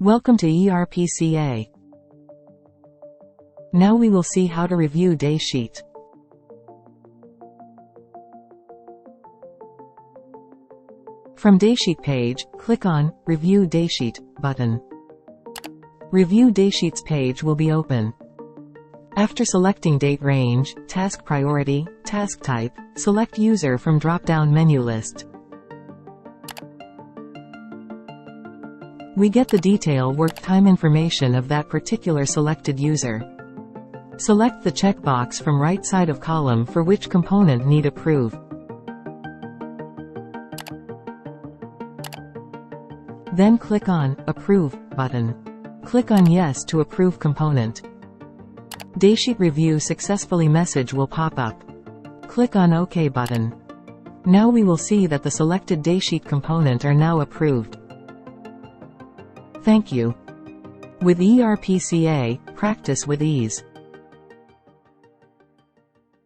Welcome to ERPCA. Now we will see how to review Daysheet. From Daysheet page, click on Review Daysheet button. Review Daysheets page will be open. After selecting date range, task priority, task type, select user from drop-down menu list. We get the detail work time information of that particular selected user. Select the checkbox from right side of column for which component need approve. Then click on Approve button. Click on Yes to approve component. Daysheet review successfully message will pop up. Click on OK button. Now we will see that the selected Daysheet component are now approved. Thank you. With ERPCA, practice with ease.